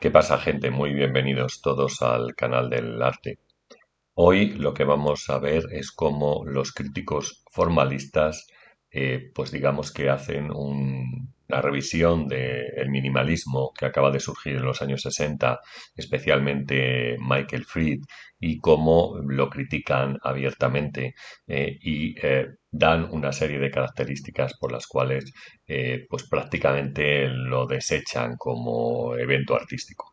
¿Qué pasa, gente? Muy bienvenidos todos al canal del arte. Hoy lo que vamos a ver es cómo los críticos formalistas, pues digamos que hacen una revisión del minimalismo que acaba de surgir en los años 60, especialmente Michael Fried, y cómo lo critican abiertamente y dan una serie de características por las cuales pues prácticamente lo desechan como evento artístico.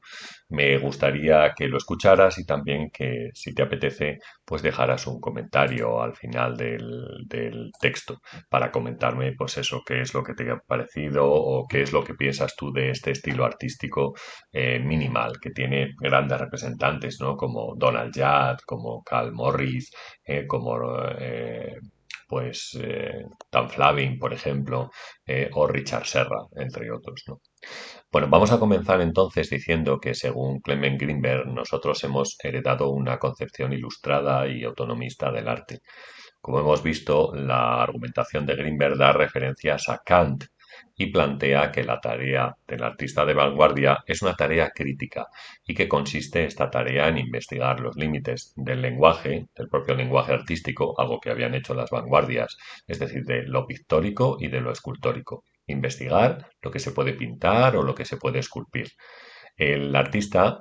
Me gustaría que lo escucharas y también que, si te apetece, pues dejaras un comentario al final del texto para comentarme, pues eso, qué es lo que te ha parecido o qué es lo que piensas tú de este estilo artístico minimal, que tiene grandes representantes, ¿no? Como Donald Judd, como Carl Morris, como Dan Flavin, por ejemplo, o Richard Serra, entre otros, ¿no? Bueno, vamos a comenzar entonces diciendo que según Clement Greenberg nosotros hemos heredado una concepción ilustrada y autonomista del arte. Como hemos visto, la argumentación de Greenberg da referencias a Kant y plantea que la tarea del artista de vanguardia es una tarea crítica y que consiste esta tarea en investigar los límites del lenguaje, del propio lenguaje artístico, algo que habían hecho las vanguardias, es decir, de lo pictórico y de lo escultórico. Investigar lo que se puede pintar o lo que se puede esculpir. El artista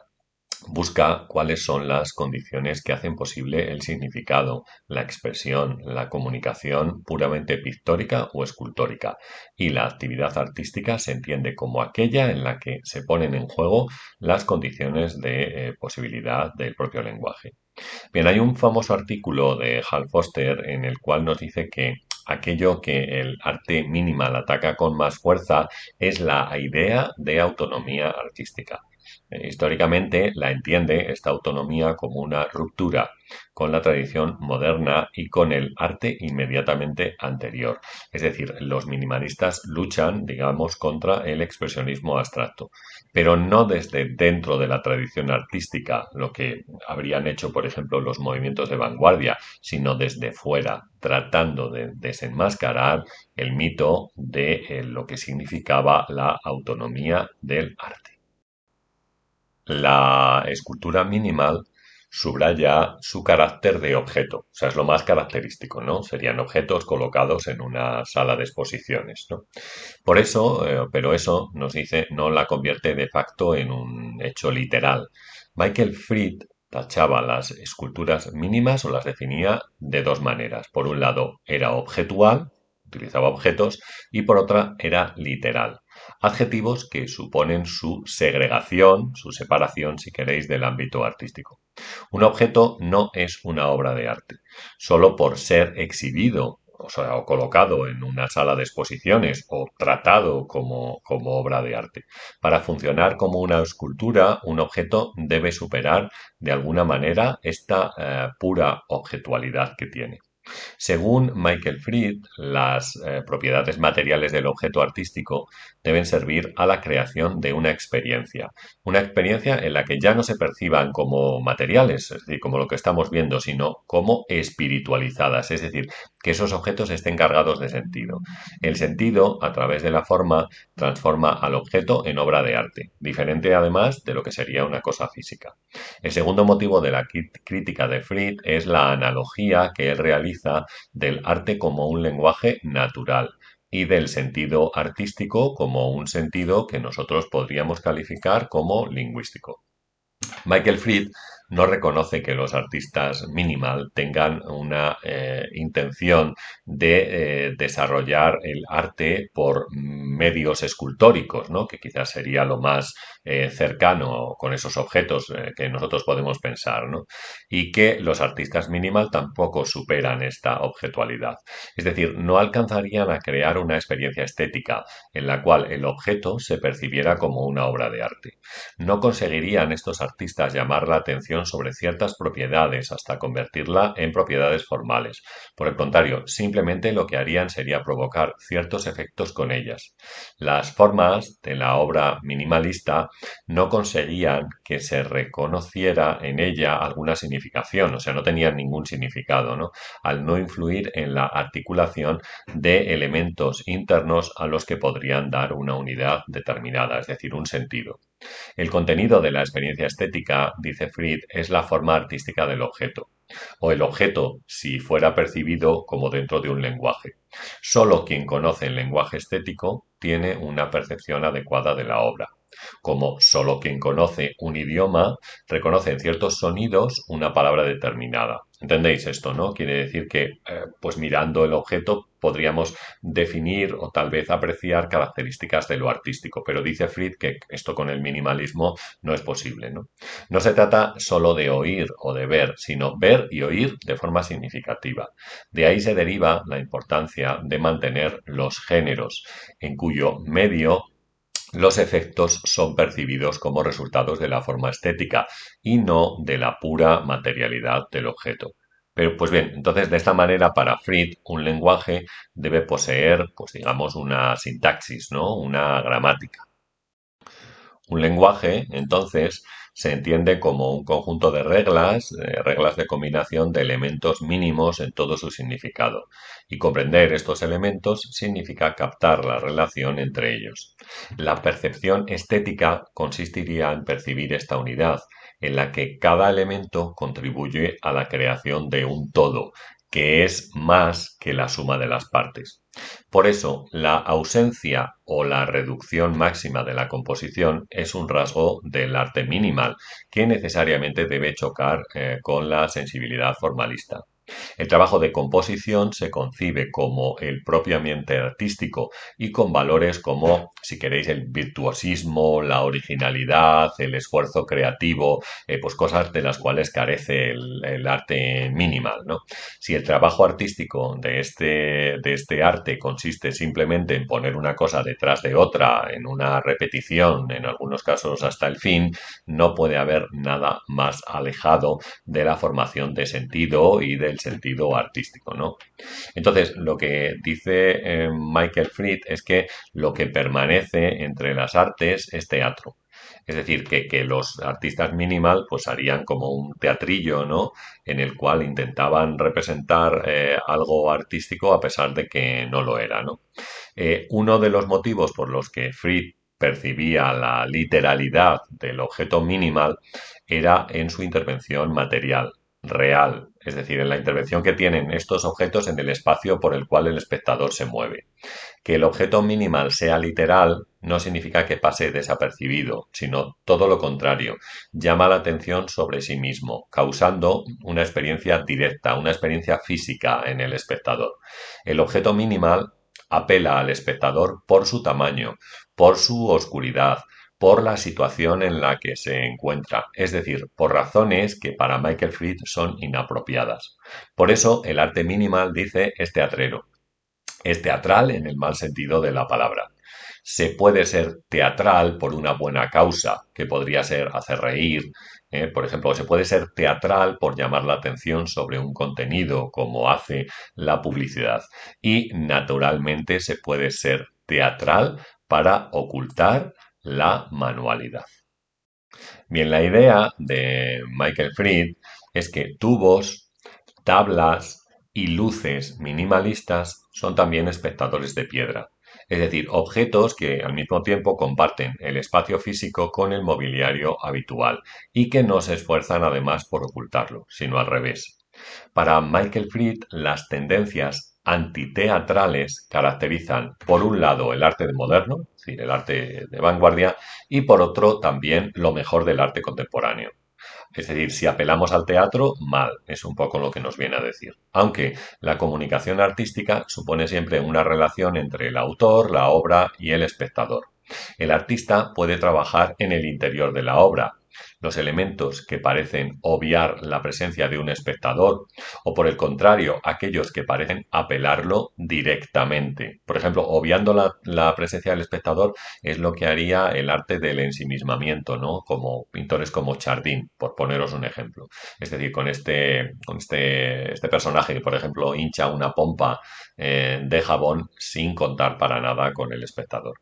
busca cuáles son las condiciones que hacen posible el significado, la expresión, la comunicación puramente pictórica o escultórica. Y la actividad artística se entiende como aquella en la que se ponen en juego las condiciones de posibilidad del propio lenguaje. Bien, hay un famoso artículo de Hal Foster en el cual nos dice que aquello que el arte minimal ataca con más fuerza es la idea de autonomía artística. Históricamente la entiende esta autonomía como una ruptura con la tradición moderna y con el arte inmediatamente anterior. Es decir, los minimalistas luchan, digamos, contra el expresionismo abstracto, pero no desde dentro de la tradición artística, lo que habrían hecho, por ejemplo, los movimientos de vanguardia, sino desde fuera, tratando de desenmascarar el mito de lo que significaba la autonomía del arte. La escultura minimal subraya su carácter de objeto, o sea, es lo más característico, ¿no? Serían objetos colocados en una sala de exposiciones, ¿no? Por eso, pero eso nos dice, no la convierte de facto en un hecho literal. Michael Fried tachaba las esculturas mínimas o las definía de dos maneras. Por un lado, era objetual, utilizaba objetos, y por otra, era literal. Adjetivos que suponen su segregación, su separación, si queréis, del ámbito artístico. Un objeto no es una obra de arte, solo por ser exhibido, o sea, o colocado en una sala de exposiciones o tratado como obra de arte. Para funcionar como una escultura, un objeto debe superar de alguna manera esta pura objetualidad que tiene. Según Michael Fried, las propiedades materiales del objeto artístico deben servir a la creación de una experiencia en la que ya no se perciban como materiales, es decir, como lo que estamos viendo, sino como espiritualizadas, es decir, que esos objetos estén cargados de sentido. El sentido, a través de la forma, transforma al objeto en obra de arte, diferente además de lo que sería una cosa física. El segundo motivo de la crítica de Fried es la analogía que él realiza del arte como un lenguaje natural y del sentido artístico como un sentido que nosotros podríamos calificar como lingüístico. Michael Fried no reconoce que los artistas minimal tengan una intención de desarrollar el arte por medios escultóricos, ¿no? Que quizás sería lo más cercano con esos objetos que nosotros podemos pensar, ¿no? Y que los artistas minimal tampoco superan esta objetualidad. Es decir, no alcanzarían a crear una experiencia estética en la cual el objeto se percibiera como una obra de arte. No conseguirían estos artistas llamar la atención sobre ciertas propiedades hasta convertirla en propiedades formales. Por el contrario, simplemente lo que harían sería provocar ciertos efectos con ellas. Las formas de la obra minimalista no conseguían que se reconociera en ella alguna significación, o sea, no tenían ningún significado, ¿no? Al no influir en la articulación de elementos internos a los que podrían dar una unidad determinada, es decir, un sentido. El contenido de la experiencia estética, dice Fried, es la forma artística del objeto, o el objeto si fuera percibido como dentro de un lenguaje. Solo quien conoce el lenguaje estético tiene una percepción adecuada de la obra. Como solo quien conoce un idioma reconoce en ciertos sonidos una palabra determinada. ¿Entendéis esto, no? Quiere decir que, pues mirando el objeto podríamos definir o tal vez apreciar características de lo artístico, pero dice Fried que esto con el minimalismo no es posible, ¿no? No se trata solo de oír o de ver, sino ver y oír de forma significativa. De ahí se deriva la importancia de mantener los géneros, en cuyo medio los efectos son percibidos como resultados de la forma estética y no de la pura materialidad del objeto. Pero, pues bien, entonces de esta manera para Fried un lenguaje debe poseer, pues digamos, una sintaxis, ¿no? Una gramática. Un lenguaje, entonces, se entiende como un conjunto de reglas, reglas de combinación de elementos mínimos en todo su significado. Y comprender estos elementos significa captar la relación entre ellos. La percepción estética consistiría en percibir esta unidad, en la que cada elemento contribuye a la creación de un todo, que es más que la suma de las partes. Por eso, la ausencia o la reducción máxima de la composición es un rasgo del arte minimal que necesariamente debe chocar con la sensibilidad formalista. El trabajo de composición se concibe como el propio ambiente artístico y con valores como, si queréis, el virtuosismo, la originalidad, el esfuerzo creativo, pues cosas de las cuales carece el arte minimal, ¿no? Si el trabajo artístico de este arte consiste simplemente en poner una cosa detrás de otra, en una repetición, en algunos casos hasta el fin, no puede haber nada más alejado de la formación de sentido y del sentido artístico, ¿no? Entonces, lo que dice Michael Fried es que lo que permanece entre las artes es teatro. Es decir, que los artistas minimal pues harían como un teatrillo, ¿no? En el cual intentaban representar algo artístico a pesar de que no lo era, ¿no? Uno de los motivos por los que Fried percibía la literalidad del objeto minimal era en su intervención material, real, es decir, en la intervención que tienen estos objetos en el espacio por el cual el espectador se mueve. Que el objeto minimal sea literal no significa que pase desapercibido, sino todo lo contrario, llama la atención sobre sí mismo, causando una experiencia directa, una experiencia física en el espectador. El objeto minimal apela al espectador por su tamaño, por su oscuridad, por la situación en la que se encuentra, es decir, por razones que para Michael Fried son inapropiadas. Por eso el arte minimal, dice, es teatrero. Es teatral en el mal sentido de la palabra. Se puede ser teatral por una buena causa, que podría ser hacer reír, por ejemplo, se puede ser teatral por llamar la atención sobre un contenido, como hace la publicidad. Y naturalmente se puede ser teatral para ocultar la manualidad. Bien, la idea de Michael Fried es que tubos, tablas y luces minimalistas son también espectadores de piedra, es decir, objetos que al mismo tiempo comparten el espacio físico con el mobiliario habitual y que no se esfuerzan además por ocultarlo, sino al revés. Para Michael Fried, las tendencias antiteatrales caracterizan, por un lado, el arte moderno, es decir, el arte de vanguardia, y por otro, también lo mejor del arte contemporáneo. Es decir, si apelamos al teatro, mal, es un poco lo que nos viene a decir. Aunque la comunicación artística supone siempre una relación entre el autor, la obra y el espectador. El artista puede trabajar en el interior de la obra. Los elementos que parecen obviar la presencia de un espectador o por el contrario, aquellos que parecen apelarlo directamente. Por ejemplo, obviando la presencia del espectador es lo que haría el arte del ensimismamiento, ¿no? Como pintores como Chardin, por poneros un ejemplo. Es decir, con este personaje que, por ejemplo, hincha una pompa de jabón sin contar para nada con el espectador.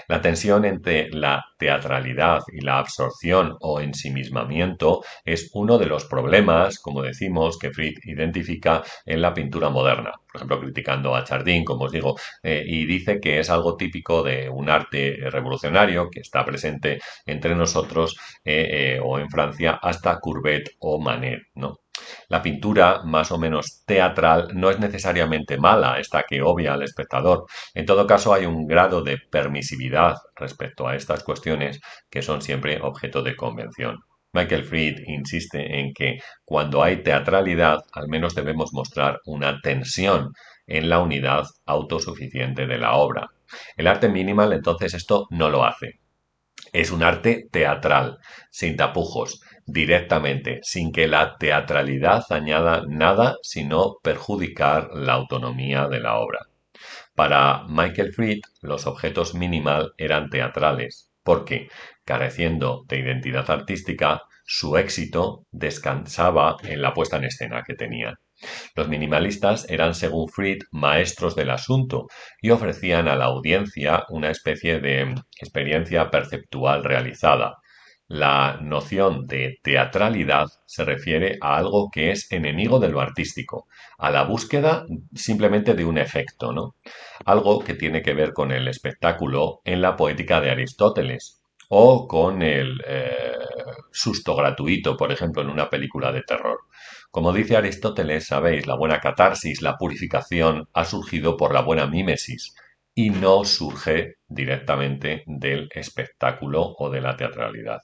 La tensión entre la teatralidad y la absorción o ensimismamiento es uno de los problemas, como decimos, que Fried identifica en la pintura moderna. Por ejemplo, criticando a Chardin, como os digo, y dice que es algo típico de un arte revolucionario que está presente entre nosotros o en Francia hasta Courbet o Manet, ¿no? La pintura más o menos teatral no es necesariamente mala, esta que obvia al espectador. En todo caso, hay un grado de permisividad respecto a estas cuestiones que son siempre objeto de convención. Michael Fried insiste en que cuando hay teatralidad, al menos debemos mostrar una tensión en la unidad autosuficiente de la obra. El arte minimal, entonces, esto no lo hace. Es un arte teatral, sin tapujos, directamente, sin que la teatralidad añada nada, sino perjudicar la autonomía de la obra. Para Michael Fried, los objetos minimal eran teatrales, porque, careciendo de identidad artística, su éxito descansaba en la puesta en escena que tenían. Los minimalistas eran, según Fried, maestros del asunto y ofrecían a la audiencia una especie de experiencia perceptual realizada. La noción de teatralidad se refiere a algo que es enemigo de lo artístico, a la búsqueda simplemente de un efecto, ¿no? Algo que tiene que ver con el espectáculo en la poética de Aristóteles o con el susto gratuito, por ejemplo, en una película de terror. Como dice Aristóteles, sabéis, la buena catarsis, la purificación, ha surgido por la buena mímesis y no surge directamente del espectáculo o de la teatralidad.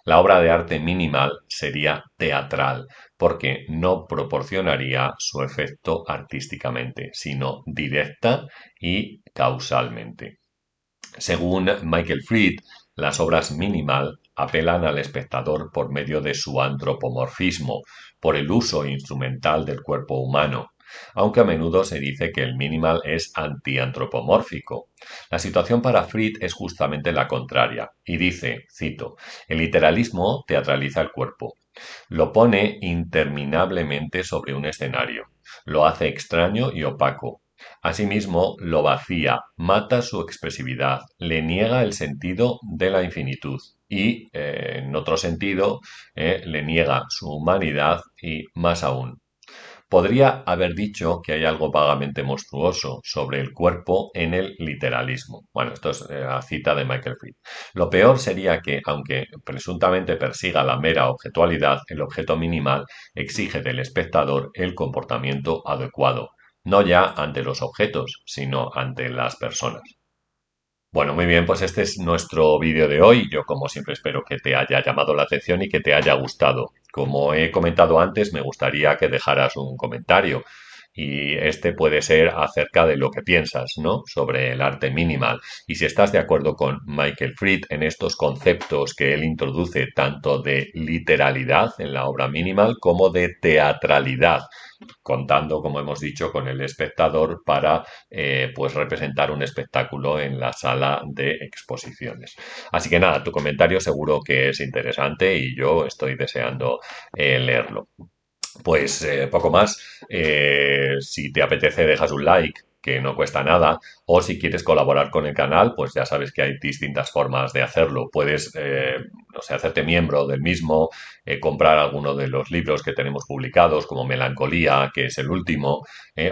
La obra de arte minimal sería teatral, porque no proporcionaría su efecto artísticamente, sino directa y causalmente. Según Michael Fried, las obras minimal apelan al espectador por medio de su antropomorfismo, por el uso instrumental del cuerpo humano, aunque a menudo se dice que el minimal es antiantropomórfico. La situación para Fried es justamente la contraria, y dice, cito, el literalismo teatraliza el cuerpo, lo pone interminablemente sobre un escenario, lo hace extraño y opaco. Asimismo, lo vacía, mata su expresividad, le niega el sentido de la infinitud y, en otro sentido, le niega su humanidad y, más aún, podría haber dicho que hay algo vagamente monstruoso sobre el cuerpo en el literalismo. Bueno, esto es la cita de Michael Fried. Lo peor sería que, aunque presuntamente persiga la mera objetualidad, el objeto minimal exige del espectador el comportamiento adecuado, no ya ante los objetos, sino ante las personas. Bueno, muy bien, pues este es nuestro vídeo de hoy. Yo, como siempre, espero que te haya llamado la atención y que te haya gustado. Como he comentado antes, me gustaría que dejaras un comentario y este puede ser acerca de lo que piensas, ¿no? Sobre el arte minimal. Y si estás de acuerdo con Michael Fried en estos conceptos que él introduce tanto de literalidad en la obra minimal como de teatralidad, contando, como hemos dicho, con el espectador para pues representar un espectáculo en la sala de exposiciones. Así que nada, tu comentario seguro que es interesante y yo estoy deseando leerlo. Pues poco más. Si te apetece, dejas un like, que no cuesta nada. O si quieres colaborar con el canal, pues ya sabes que hay distintas formas de hacerlo. Puedes, no sé, hacerte miembro del mismo, comprar alguno de los libros que tenemos publicados, como Melancolía, que es el último.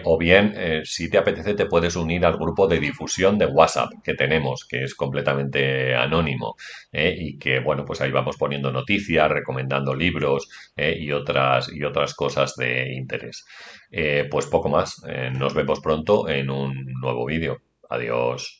O bien, si te apetece, te puedes unir al grupo de difusión de WhatsApp que tenemos, que es completamente anónimo. Y que, bueno, pues ahí vamos poniendo noticias, recomendando libros y otras cosas de interés. Pues poco más. Nos vemos pronto en un nuevo vídeo. Adiós.